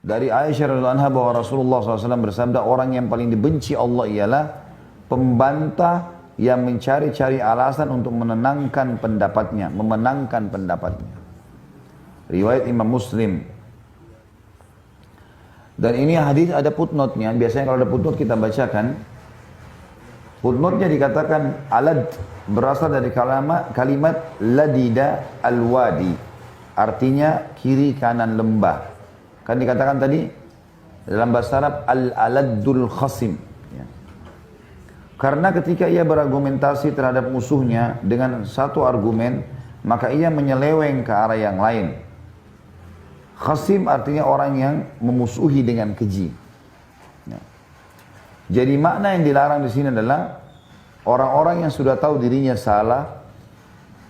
Dari Aisyah radhiyallahu anha bahwa Rasulullah SAW bersabda, orang yang paling dibenci Allah ialah pembantah yang mencari-cari alasan untuk menenangkan pendapatnya, memenangkan pendapatnya. Riwayat Imam Muslim. Dan ini hadis ada footnote-nya. Biasanya kalau ada footnote kita bacakan. Footnote-nya dikatakan alad berasal dari kalimat ladida al-wadi. Artinya kiri kanan lembah. Kan dikatakan tadi dalam bahasa Arab al-aladdul khasim. Ya. Karena ketika ia berargumentasi terhadap musuhnya dengan satu argumen, maka ia menyeleweng ke arah yang lain. Khasim artinya orang yang memusuhi dengan keji. Ya. Jadi makna yang dilarang di sini adalah orang-orang yang sudah tahu dirinya salah,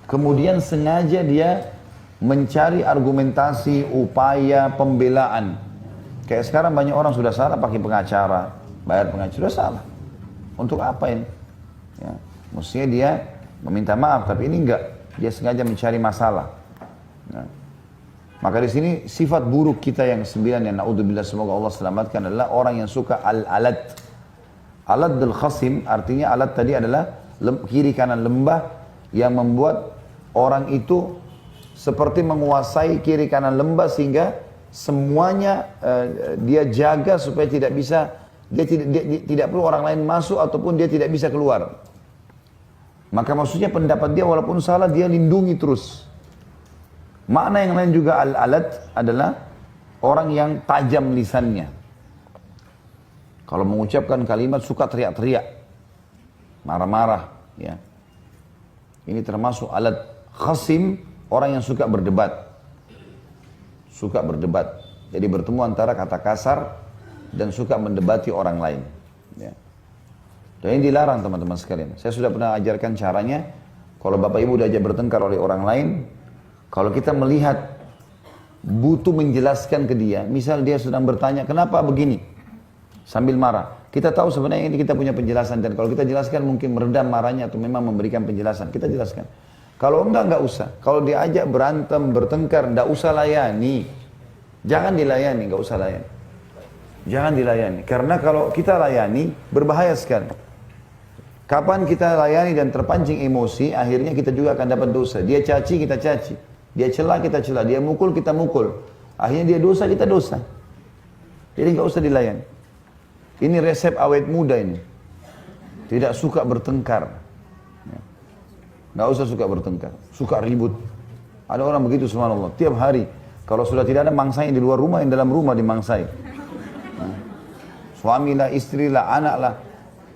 kemudian sengaja dia mencari argumentasi, upaya pembelaan. Kayak sekarang banyak orang sudah salah pakai pengacara, bayar pengacara, sudah salah. Untuk apa ini? Ya, mestinya dia meminta maaf, tapi ini enggak. Dia sengaja mencari masalah. Ya. Maka di sini sifat buruk kita yang 9 yang naudzubillah semoga Allah selamatkan adalah orang yang suka al-alad. Alad al-khasim artinya alad tadi adalah kiri kanan lembah yang membuat orang itu seperti menguasai kiri kanan lembah sehingga semuanya dia jaga supaya tidak bisa dia tidak perlu orang lain masuk ataupun dia tidak bisa keluar. Maka maksudnya pendapat dia walaupun salah dia lindungi terus. Makna yang lain juga al-alad adalah orang yang tajam lisannya. Kalau mengucapkan kalimat suka teriak-teriak, marah-marah, ya. Ini termasuk alad. Khasim, orang yang suka berdebat. Suka berdebat. Jadi bertemu antara kata kasar dan suka mendebati orang lain. Ya. Dan ini dilarang teman-teman sekalian. Saya sudah pernah ajarkan caranya. Kalau bapak ibu diajak bertengkar oleh orang lain, kalau kita melihat butuh menjelaskan ke dia, misal dia sedang bertanya, kenapa begini? Sambil marah. Kita tahu sebenarnya ini kita punya penjelasan. Dan kalau kita jelaskan mungkin meredam marahnya atau memang memberikan penjelasan. Kita jelaskan. Kalau enggak usah. Kalau diajak berantem, bertengkar, enggak usah layani. Jangan dilayani, enggak usah layani. Jangan dilayani. Karena kalau kita layani, berbahaya sekali. Kapan kita layani dan terpancing emosi, akhirnya kita juga akan dapat dosa. Dia caci, kita caci. Dia celah, kita celah. Dia mukul, kita mukul. Akhirnya dia dosa, kita dosa. Jadi enggak usah dilayani. Ini resep awet muda ini. Tidak suka bertengkar. Nggak usah suka bertengkar. Suka ribut. Ada orang begitu subhanallah. Tiap hari. Kalau sudah tidak ada mangsanya di luar rumah, yang dalam rumah dimangsai. Suamilah, istrilah, anaklah.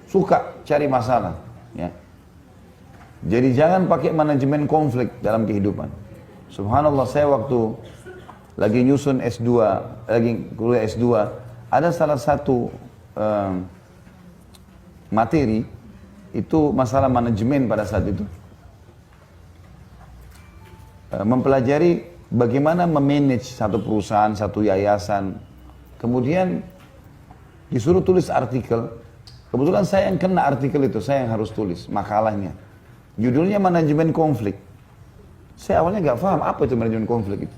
Suka cari masalah. Ya. Jadi jangan pakai manajemen konflik dalam kehidupan. Subhanallah, saya waktu lagi nyusun S2, lagi kuliah S2, ada salah satu materi itu masalah manajemen pada saat itu, mempelajari bagaimana memanage satu perusahaan, satu yayasan. Kemudian disuruh tulis artikel. Kebetulan saya yang kena artikel itu, saya yang harus tulis makalahnya. Judulnya manajemen konflik. Saya awalnya nggak paham apa itu manajemen konflik itu.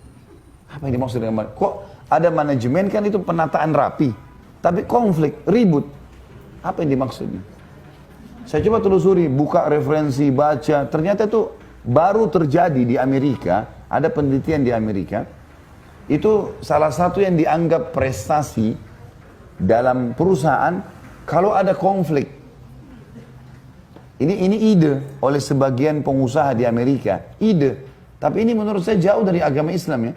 Apa yang dimaksud dengan kok ada manajemen, kan itu penataan rapi. Tapi konflik, ribut. Apa yang dimaksudnya? Saya coba telusuri, buka referensi, baca. Ternyata itu baru terjadi di Amerika. Ada penelitian di Amerika. Itu salah satu yang dianggap prestasi dalam perusahaan kalau ada konflik. Ini ide oleh sebagian pengusaha di Amerika. Ide. Tapi ini menurut saya jauh dari agama Islam ya.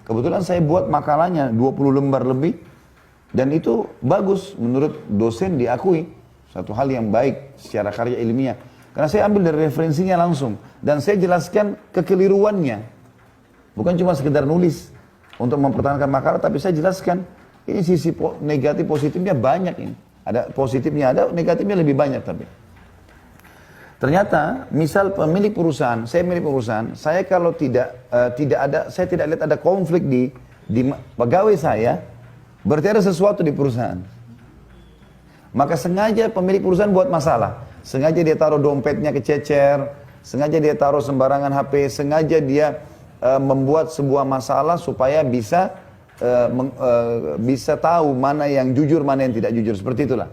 Kebetulan saya buat makalahnya 20 lembar lebih. Dan itu bagus, menurut dosen diakui. Satu hal yang baik secara karya ilmiah. Karena saya ambil dari referensinya langsung. Dan saya jelaskan kekeliruannya. Bukan cuma sekedar nulis untuk mempertahankan makalah, tapi saya jelaskan. Ini sisi negatif positifnya banyak ini. Ada positifnya, ada negatifnya lebih banyak tapi. Ternyata, misal pemilik perusahaan, saya milik perusahaan, saya kalau saya tidak lihat ada konflik di pegawai saya, berarti ada sesuatu di perusahaan. Maka sengaja pemilik perusahaan buat masalah. Sengaja dia taruh dompetnya kececer, sengaja dia taruh sembarangan HP, sengaja dia membuat sebuah masalah supaya bisa bisa tahu mana yang jujur, mana yang tidak jujur. Seperti itulah.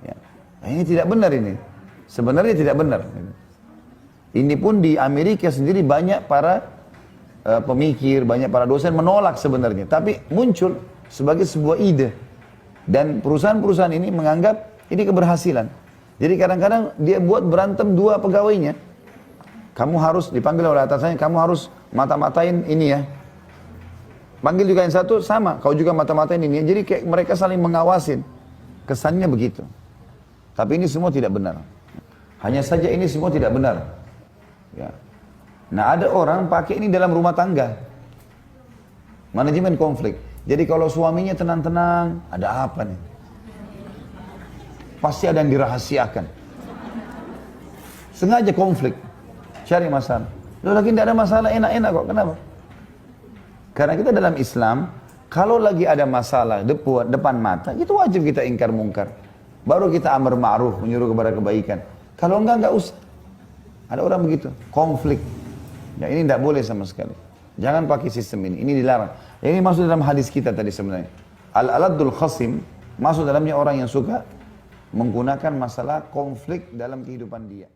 Ya. Nah, ini tidak benar ini. Sebenarnya tidak benar. Ini pun di Amerika sendiri banyak para pemikir, banyak para dosen menolak sebenarnya. Tapi muncul sebagai sebuah ide. Dan perusahaan-perusahaan ini menganggap ini keberhasilan. Jadi kadang-kadang dia buat berantem dua pegawainya. Kamu harus dipanggil oleh atasannya, kamu harus mata-matain ini ya. Panggil juga yang satu, sama, kau juga mata-matain ini. Jadi kayak mereka saling mengawasin. Kesannya begitu. Tapi ini semua tidak benar. Hanya saja ini semua tidak benar. Ya. Nah ada orang pakai ini dalam rumah tangga. Manajemen konflik. Jadi kalau suaminya tenang-tenang, ada apa nih? Pasti ada yang dirahasiakan. Sengaja konflik. Cari masalah. Loh lagi tidak ada masalah, enak-enak kok. Kenapa? Karena kita dalam Islam, kalau lagi ada masalah depan mata, itu wajib kita ingkar mungkar. Baru kita amar ma'ruf, menyuruh kepada kebaikan. Kalau enggak usah. Ada orang begitu, konflik. Ya ini tidak boleh sama sekali. Jangan pakai sistem ini dilarang. Ini masuk dalam hadis kita tadi sebenarnya. Al-aladul khasim, masuk dalamnya orang yang suka menggunakan masalah konflik dalam kehidupan dia.